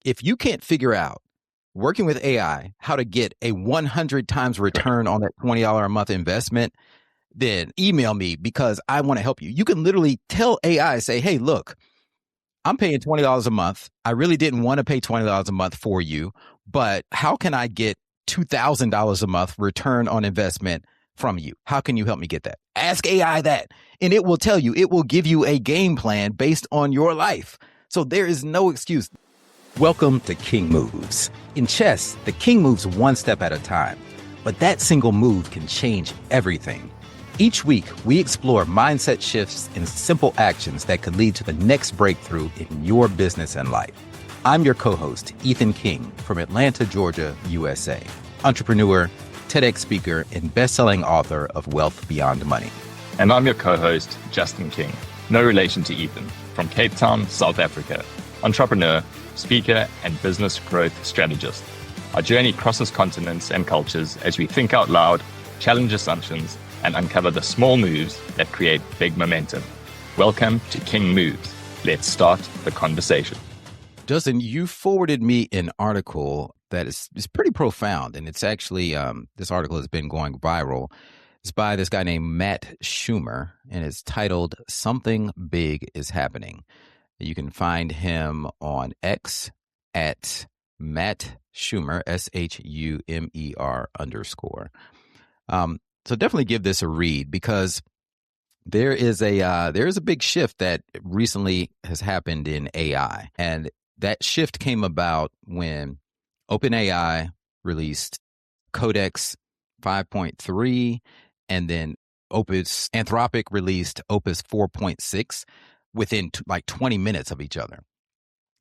if you can't figure out working with AI how to get a 100 times return on that $20 a month investment, then email me because I want to help you. You can literally tell AI, say, hey, look, I'm paying $20 a month. I really didn't want to pay $20 a month for you, but how can I get $2,000 a month return on investment from you? How can you help me get that? Ask AI that, and it will tell you, it will give you a game plan based on your life. So there is no excuse. Welcome to King Moves. In chess, the king moves one step at a time, but that single move can change everything. Each week, we explore mindset shifts and simple actions that could lead to the next breakthrough in your business and life. I'm your co-host, Ethan King, from Atlanta, Georgia, USA. Entrepreneur, TEDx speaker, and best-selling author of Wealth Beyond Money. And I'm your co-host, Justin King, no relation to Ethan, from Cape Town, South Africa. Entrepreneur, speaker, and business growth strategist. Our journey crosses continents and cultures as we think out loud, challenge assumptions, and uncover the small moves that create big momentum. Welcome to King Moves. Let's start the conversation. Justin, you forwarded me an article that is pretty profound, and it's actually, this article has been going viral. It's by this guy named Matt Schumer, and it's titled, Something Big is Happening. You can find him on X at Matt Schumer, SHUMER_. So definitely give this a read because there is a big shift that recently has happened in AI, and that shift came about when OpenAI released Codex 5.3, and then Anthropic released Opus 4.6 within like 20 minutes of each other.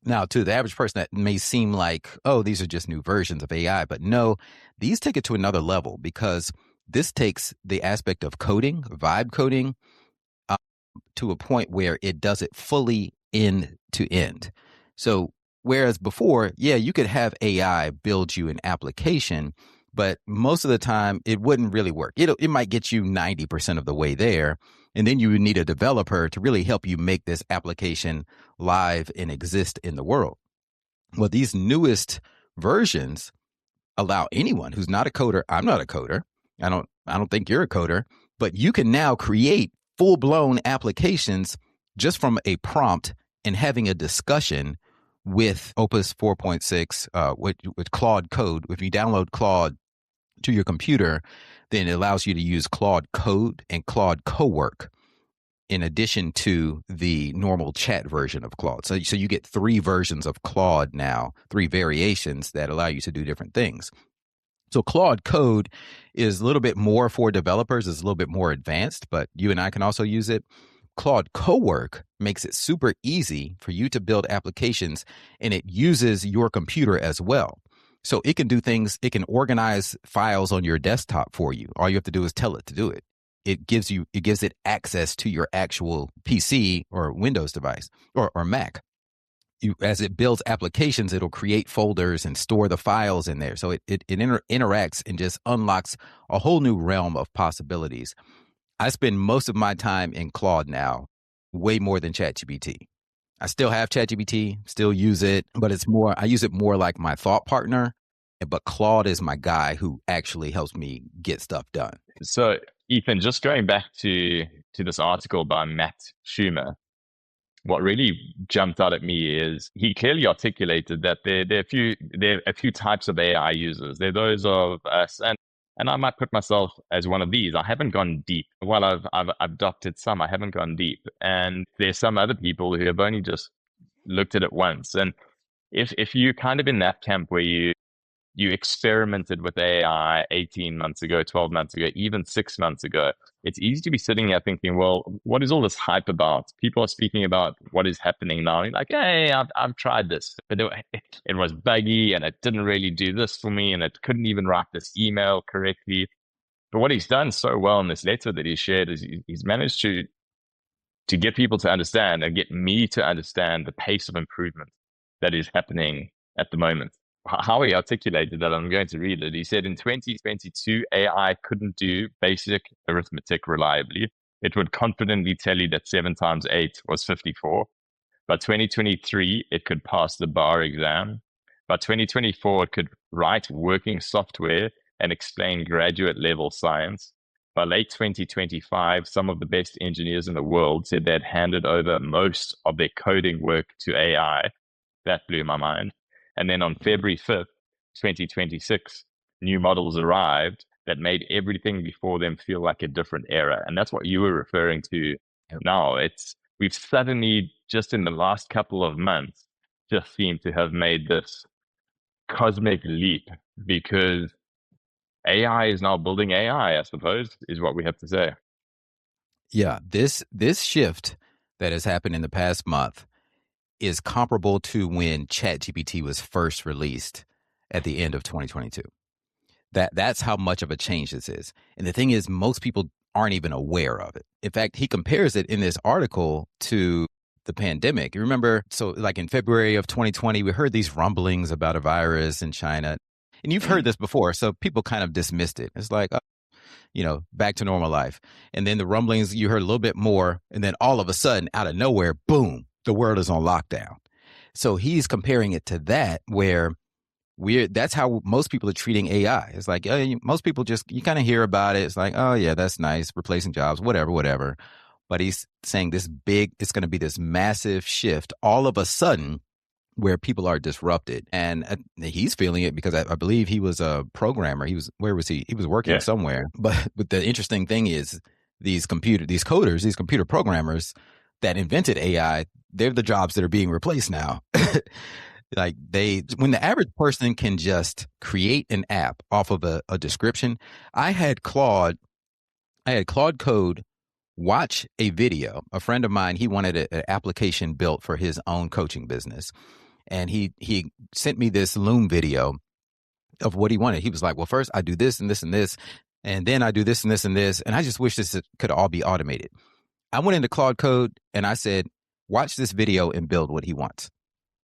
Now, to the average person, that may seem like, oh, these are just new versions of AI, but no, these take it to another level because this takes the aspect of coding, vibe coding, to a point where it does it fully end to end. So whereas before, yeah, you could have AI build you an application, but most of the time it wouldn't really work. It might get you 90% of the way there, and then you would need a developer to really help you make this application live and exist in the world. Well, these newest versions allow anyone who's not a coder. I'm not a coder. I don't think you're a coder, but you can now create full-blown applications just from a prompt and having a discussion with Opus 4.6, with Claude Code. If you download Claude to your computer, then it allows you to use Claude Code and Claude Cowork in addition to the normal chat version of Claude. So you get 3 versions of Claude now, 3 variations that allow you to do different things. So Claude Code is a little bit more for developers, it's a little bit more advanced, but you and I can also use it. Claude Cowork makes it super easy for you to build applications, and it uses your computer as well. So it can do things, it can organize files on your desktop for you. All you have to do is tell it to do it. It gives it access to your actual PC or Windows device or Mac. As it builds applications, it'll create folders and store the files in there. So it interacts and just unlocks a whole new realm of possibilities. I spend most of my time in Claude now, way more than ChatGPT. I still have ChatGPT, still use it, but I use it more like my thought partner. But Claude is my guy who actually helps me get stuff done. So, Ethan, just going back to this article by Matt Schumer, what really jumped out at me is he clearly articulated that there are a few types of AI users. There are those of us, and I might put myself as one of these. I haven't gone deep. While I've adopted some, I haven't gone deep. And there's some other people who have only just looked at it once. And if you're kind of in that camp where you experimented with AI 18 months ago, 12 months ago, even 6 months ago, it's easy to be sitting here thinking, well, what is all this hype about? People are speaking about what is happening now. And you're like, hey, I've tried this, but it was buggy and it didn't really do this for me and it couldn't even write this email correctly. But what he's done so well in this letter that he shared is he's managed to get people to understand and get me to understand the pace of improvement that is happening at the moment. How he articulated that, I'm going to read it. He said in 2022, AI couldn't do basic arithmetic reliably. It would confidently tell you that 7 times 8 was 54. By 2023, it could pass the bar exam. By 2024, it could write working software and explain graduate level science. By late 2025, some of the best engineers in the world said they'd handed over most of their coding work to AI. That blew my mind. And then on February 5th, 2026, new models arrived that made everything before them feel like a different era. And that's what you were referring to Yep. now. We've suddenly, just in the last couple of months, just seem to have made this cosmic leap because AI is now building AI, I suppose, is what we have to say. Yeah, this shift that has happened in the past month is comparable to when ChatGPT was first released at the end of 2022. That's how much of a change this is. And the thing is, most people aren't even aware of it. In fact, he compares it in this article to the pandemic. You remember, so like in February of 2020, we heard these rumblings about a virus in China. And you've heard this before, so people kind of dismissed it. It's like, back to normal life. And then the rumblings, you heard a little bit more. And then all of a sudden, out of nowhere, boom, the world is on lockdown. So he's comparing it to that, where that's how most people are treating AI. It's like, most people you kind of hear about it. It's like, oh yeah, that's nice, replacing jobs, whatever. But he's saying it's going to be this massive shift all of a sudden where people are disrupted. And he's feeling it because I believe he was a programmer. Where was he? He was working somewhere. But the interesting thing is these coders, these computer programmers that invented AI, they're the jobs that are being replaced now. Like when the average person can just create an app off of a description. I had Claude Code watch a video. A friend of mine, he wanted an application built for his own coaching business. And he sent me this Loom video of what he wanted. He was like, well, first I do this and this and this, and then I do this and this and this. And I just wish this could all be automated. I went into Claude Code and I said, watch this video and build what he wants.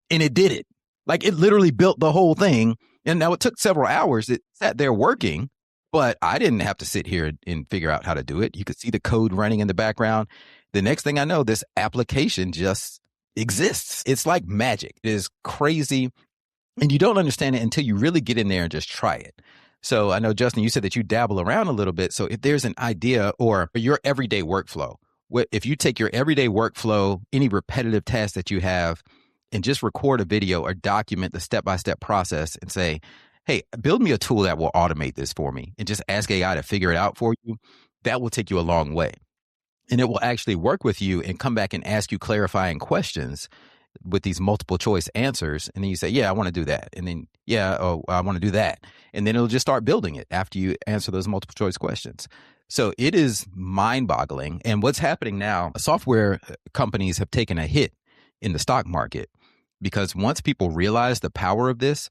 And it did it. Like, it literally built the whole thing. And now it took several hours. It sat there working, but I didn't have to sit here and figure out how to do it. You could see the code running in the background. The next thing I know, this application just exists. It's like magic. It is crazy. And you don't understand it until you really get in there and just try it. So I know, Justin, you said that you dabble around a little bit. So if there's an idea or your everyday workflow, if you take your everyday workflow, any repetitive task that you have, and just record a video or document the step-by-step process and say, hey, build me a tool that will automate this for me, and just ask AI to figure it out for you, that will take you a long way. And it will actually work with you and come back and ask you clarifying questions with these multiple choice answers. And then you say, yeah, I want to do that. And then, yeah, I want to do that. And then it'll just start building it after you answer those multiple choice questions. So it is mind boggling. And what's happening now, software companies have taken a hit in the stock market because once people realize the power of this,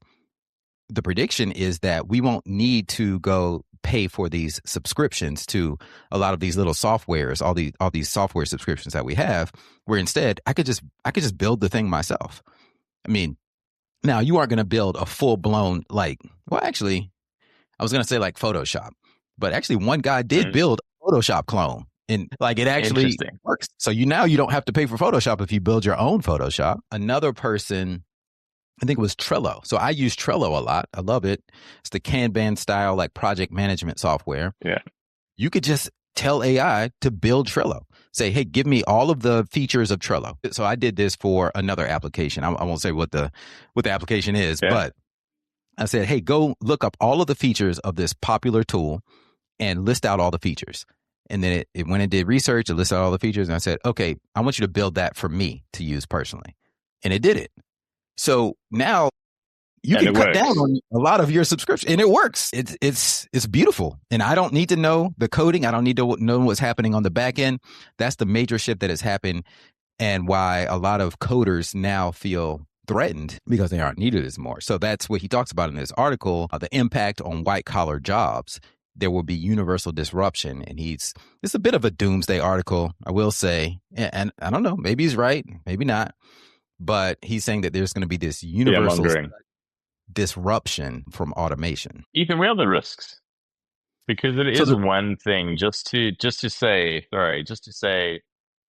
the prediction is that we won't need to go pay for these subscriptions to a lot of these little softwares, all these software subscriptions that we have, where instead I could just build the thing myself. I mean, now you aren't going to build a full blown actually, I was going to say like Photoshop, but actually one guy did build a Photoshop clone, and it actually works. So you don't have to pay for Photoshop if you build your own Photoshop. Another person, I think it was Trello. So I use Trello a lot. I love it. It's the Kanban style, project management software. Yeah. You could just tell AI to build Trello. Say, hey, give me all of the features of Trello. So I did this for another application. I won't say what the application is, but I said, hey, go look up all of the features of this popular tool and list out all the features. And then it when it did research, it listed out all the features. And I said, okay, I want you to build that for me to use personally. And it did it. So now you can cut down on a lot of your subscription, and it works. It's beautiful. And I don't need to know the coding. I don't need to know what's happening on the back end. That's the major shift that has happened, and why a lot of coders now feel threatened because they aren't needed as more. So that's what he talks about in this article, the impact on white collar jobs. There will be universal disruption. And it's a bit of a doomsday article, I will say. And I don't know, maybe he's right, maybe not. But he's saying that there's going to be this universal disruption from automation. Ethan, where are the risks? Because it is one thing just to say,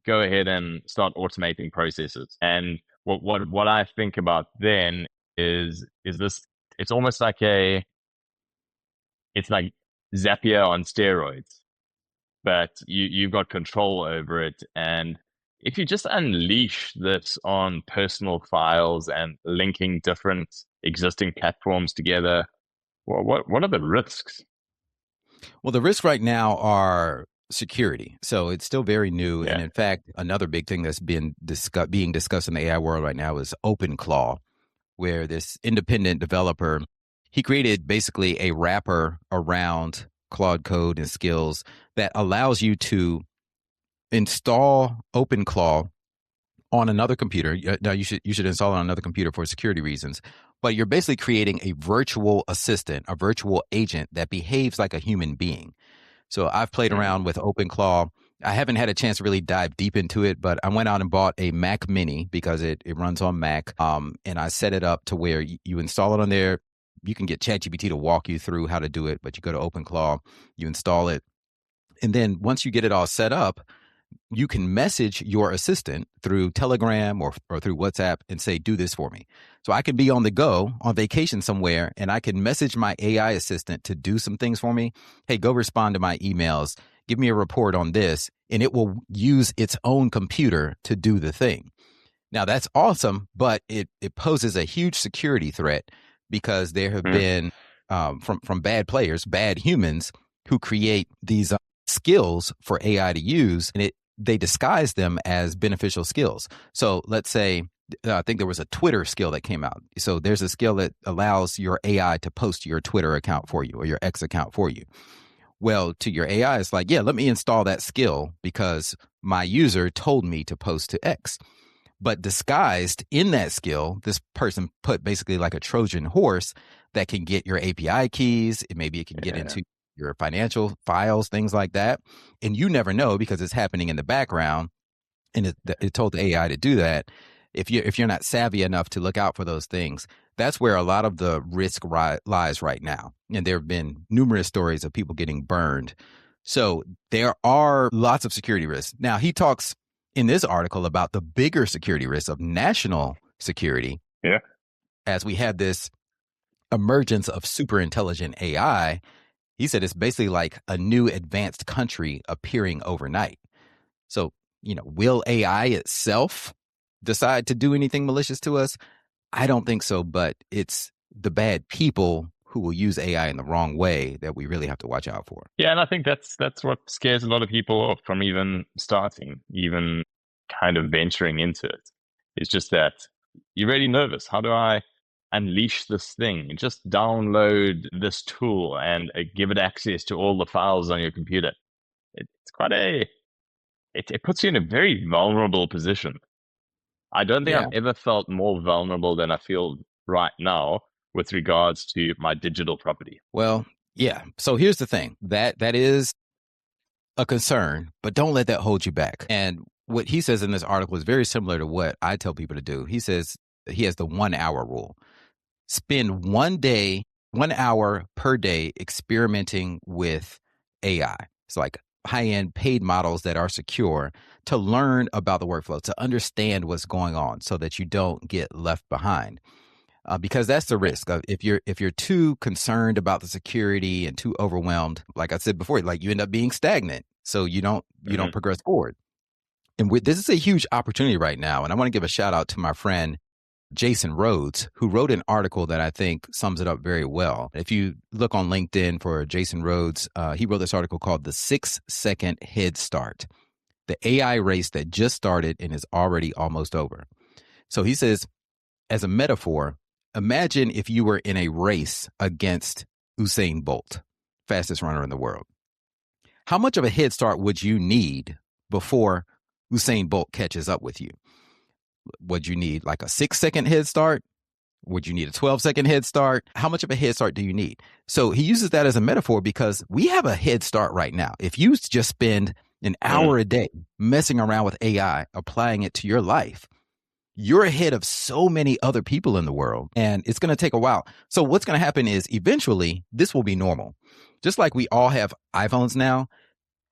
go ahead and start automating processes. And what I think about then is this, it's almost like it's like Zapier on steroids, but you've got control over it. And if you just unleash this on personal files and linking different existing platforms together, what are the risks? Well, the risks right now are security. So it's still very new. And Yeah. in fact, another big thing that's been being discussed in the AI world right now is OpenClaw, where this independent developer, he created basically a wrapper around Claude Code and skills that allows you to install OpenClaw on another computer. Now you should install it on another computer for security reasons, but you're basically creating a virtual assistant, a virtual agent that behaves like a human being. So I've played Mm. around with OpenClaw. I haven't had a chance to really dive deep into it, but I went out and bought a Mac Mini because it runs on Mac. And I set it up to where you install it on there. You can get ChatGPT to walk you through how to do it, but you go to OpenClaw, you install it, and then once you get it all set up, you can message your assistant through Telegram or through WhatsApp and say, do this for me. So I can be on the go on vacation somewhere and I can message my AI assistant to do some things for me. Hey, go respond to my emails, give me a report on this, and it will use its own computer to do the thing. Now that's awesome, but it poses a huge security threat because there have Mm. been from bad players, bad humans who create these skills for AI to use, and they disguise them as beneficial skills. So let's say I think there was a Twitter skill that came out. So there's a skill that allows your AI to post to your Twitter account for you or your X account for you. Well, to your AI, it's like, yeah, let me install that skill because my user told me to post to X. But disguised in that skill, this person put basically like a Trojan horse that can get your API keys. Maybe it can get Yeah. into your financial files, things like that. And you never know because it's happening in the background. And it told the AI to do that. If you're not savvy enough to look out for those things, that's where a lot of the risk lies right now. And there have been numerous stories of people getting burned. So there are lots of security risks. Now, he talks in this article about the bigger security risks of national security. Yeah. As we have this emergence of super intelligent AI, he said it's basically like a new advanced country appearing overnight. So, will AI itself decide to do anything malicious to us? I don't think so, but it's the bad people who will use AI in the wrong way that we really have to watch out for. Yeah, and I think that's what scares a lot of people off from even starting, even kind of venturing into it. It's just that you're really nervous. How do I unleash this thing? Just download this tool and give it access to all the files on your computer. It's quite it puts you in a very vulnerable position. I don't think I've Yeah. ever felt more vulnerable than I feel right now with regards to my digital property. Well, yeah. So here's the thing that is a concern, but don't let that hold you back. And what he says in this article is very similar to what I tell people to do. He says he has the 1 hour rule. Spend 1 hour per day experimenting with AI. It's like high end paid models that are secure to learn about the workflow, to understand what's going on so that you don't get left behind. Because that's the risk of if you're too concerned about the security and too overwhelmed, like I said before, like you end up being stagnant, so you don't progress forward. And this is a huge opportunity right now, and I want to give a shout out to my friend Jason Rhodes, who wrote an article that I think sums it up very well. If you look on LinkedIn for Jason Rhodes, he wrote this article called "The 6-Second Head Start: The AI Race That Just Started and Is Already Almost Over." So he says, as a metaphor, imagine if you were in a race against Usain Bolt, fastest runner in the world. How much of a head start would you need before Usain Bolt catches up with you? Would you need like a 6-second head start? Would you need a 12-second head start? How much of a head start do you need? So he uses that as a metaphor because we have a head start right now. If you just spend an hour a day messing around with AI, applying it to your life, you're ahead of so many other people in the world, and it's going to take a while. So what's going to happen is eventually this will be normal. Just like we all have iPhones now,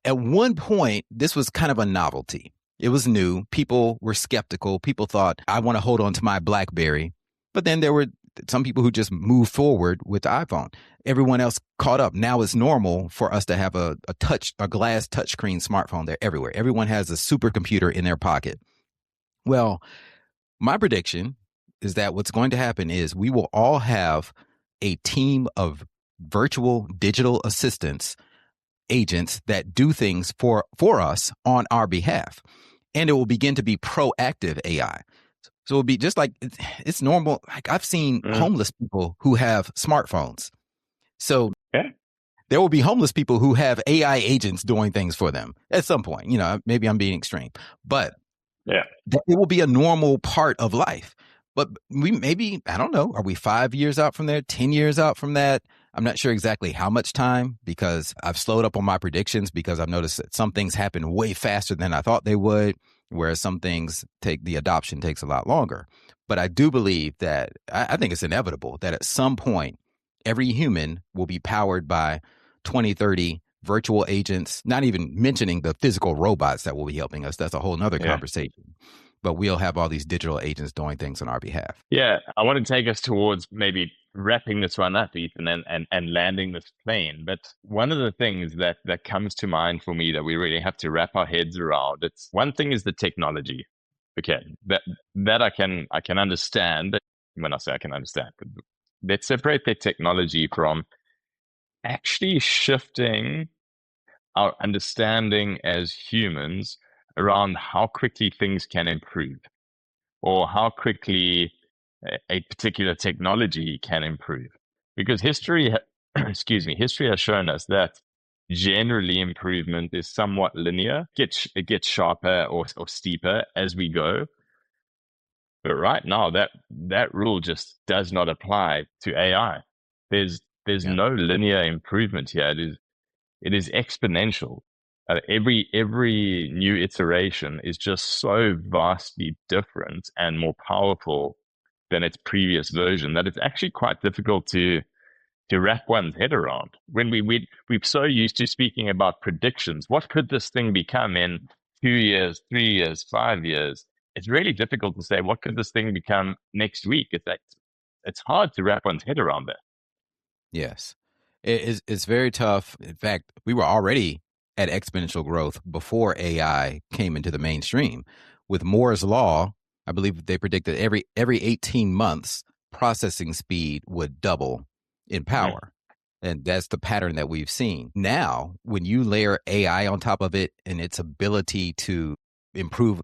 at one point, this was kind of a novelty. It was new. People were skeptical. People thought, I want to hold on to my BlackBerry. But then there were some people who just move forward with the iPhone. Everyone else caught up. Now it's normal for us to have a glass touchscreen smartphone. They're everywhere. Everyone has a supercomputer in their pocket. Well, my prediction is that what's going to happen is we will all have a team of virtual digital assistants, agents that do things for us on our behalf. And it will begin to be proactive AI. So it'll be just like it's normal. Like I've seen homeless people who have smartphones. So Yeah. there will be homeless people who have AI agents doing things for them at some point. Maybe I'm being extreme, but Yeah. it will be a normal part of life. But I don't know, are we 5 years out from there, 10 years out from that? I'm not sure exactly how much time, because I've slowed up on my predictions because I've noticed that some things happen way faster than I thought they would, whereas some things the adoption takes a lot longer. But I do believe that I think it's inevitable that at some point, every human will be powered by 2030 virtual agents, not even mentioning the physical robots that will be helping us. That's a whole nother conversation. But we'll have all these digital agents doing things on our behalf. Yeah, I want to take us towards maybe wrapping this one up, Ethan, and landing this plane. But one of the things that comes to mind for me that we really have to wrap our heads around, it's one thing is the technology. Okay, that I can understand. When I say I can understand, but let's separate the technology from actually shifting our understanding as humans around how quickly things can improve, or how quickly a particular technology can improve. Because history, excuse me, history has shown us that generally improvement is somewhat linear. It gets sharper or steeper as we go. But right now, that rule just does not apply to AI. There's Yeah. no linear improvement here. It is exponential. Every new iteration is just so vastly different and more powerful than its previous version that it's actually quite difficult to wrap one's head around. When we're so used to speaking about predictions, what could this thing become in 2 years, 3 years, 5 years? It's really difficult to say what could this thing become next week. It's hard to wrap one's head around that. Yes. It's very tough. In fact, we were already at exponential growth before AI came into the mainstream. With Moore's law, I believe they predicted every 18 months, processing speed would double in Mm-hmm. power. And that's the pattern that we've seen. Now, when you layer AI on top of it and its ability to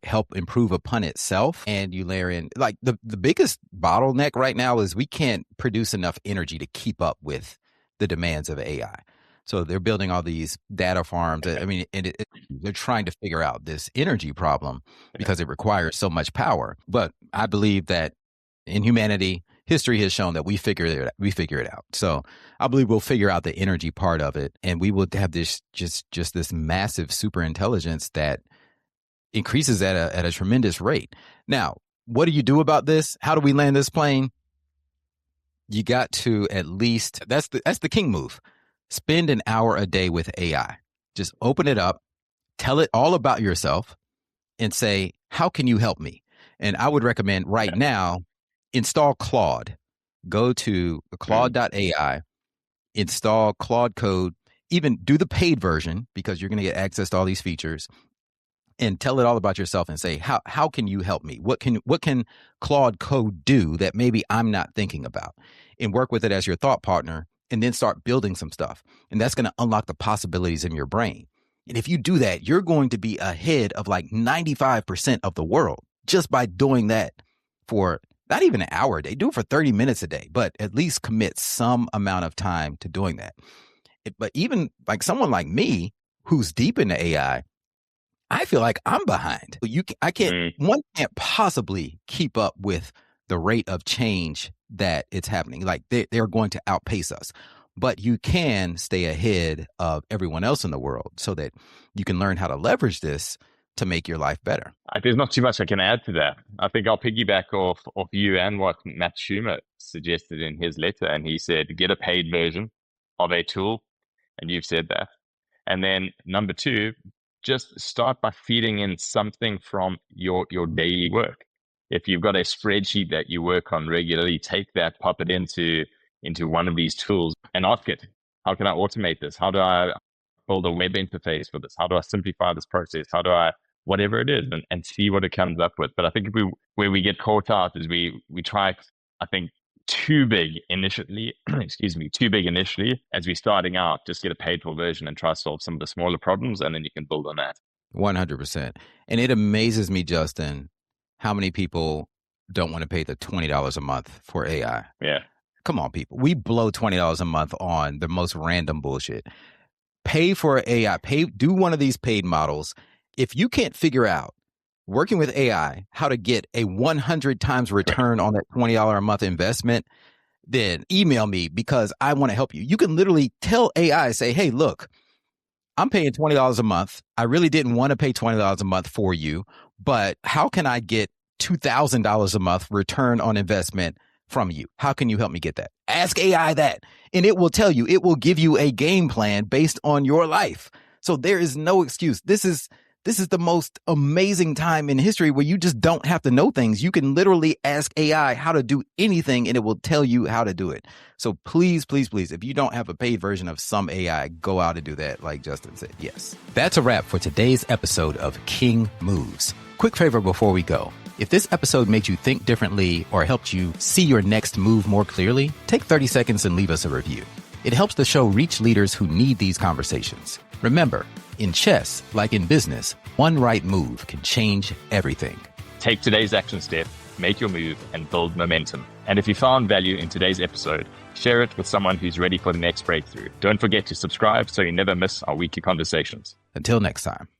help improve upon itself, and you layer in, like, the biggest bottleneck right now is we can't produce enough energy to keep up with the demands of AI. So they're building all these data farms. I mean, and they're trying to figure out this energy problem because it requires so much power. But I believe that in humanity, history has shown that we figure it out. So I believe we'll figure out the energy part of it, and we will have this just this massive super intelligence that increases at a tremendous rate. Now, what do you do about this? How do we land this plane? You got to at least, that's the king move. Spend an hour a day with AI. Just open it up, tell it all about yourself, and say, how can you help me? And I would recommend right now, install Claude. Go to claude.ai, install Claude Code, even do the paid version because you're going to get access to all these features, and tell it all about yourself and say, how can you help me? What can Claude Code do that maybe I'm not thinking about? And work with it as your thought partner, and then start building some stuff. And that's going to unlock the possibilities in your brain. And if you do that, you're going to be ahead of like 95% of the world just by doing that for not even an hour a day. Do it for 30 minutes a day, but at least commit some amount of time to doing that. But even like someone like me who's deep into AI, I feel like I'm behind. One can't possibly keep up with the rate of change that it's happening. Like they're going to outpace us, but you can stay ahead of everyone else in the world so that you can learn how to leverage this to make your life better. There's not too much I can add to that. I think I'll piggyback off you and what Matt Schumer suggested in his letter. And he said, get a paid version of a tool. And you've said that. And then number two, just start by feeding in something from your daily work. If you've got a spreadsheet that you work on regularly, take that, pop it into one of these tools and ask it, how can I automate this? How do I build a web interface for this? How do I simplify this process? How do I, whatever it is, and see what it comes up with. But I think where we get caught out is we try, I think, too big initially, excuse me, too big initially as we're starting out, just get a paid for version and try to solve some of the smaller problems, and then you can build on that. 100%. And it amazes me, Justin, how many people don't want to pay the $20 a month for AI. Yeah. Come on, people. We blow $20 a month on the most random bullshit. Pay for AI. Do one of these paid models. If you can't figure out, working with AI, how to get a 100 times return on that $20 a month investment, then email me because I want to help you. You can literally tell AI, say, hey, look, I'm paying $20 a month. I really didn't want to pay $20 a month for you, but how can I get $2,000 a month return on investment from you? How can you help me get that? Ask AI that, and it will tell you, it will give you a game plan based on your life. So there is no excuse. This is the most amazing time in history where you just don't have to know things. You can literally ask AI how to do anything and it will tell you how to do it. So please, please, please, if you don't have a paid version of some AI, go out and do that like Justin said. Yes. That's a wrap for today's episode of King Moves. Quick favor before we go. If this episode made you think differently or helped you see your next move more clearly, take 30 seconds and leave us a review. It helps the show reach leaders who need these conversations. Remember, in chess, like in business, one right move can change everything. Take today's action step, make your move, and build momentum. And if you found value in today's episode, share it with someone who's ready for the next breakthrough. Don't forget to subscribe so you never miss our weekly conversations. Until next time.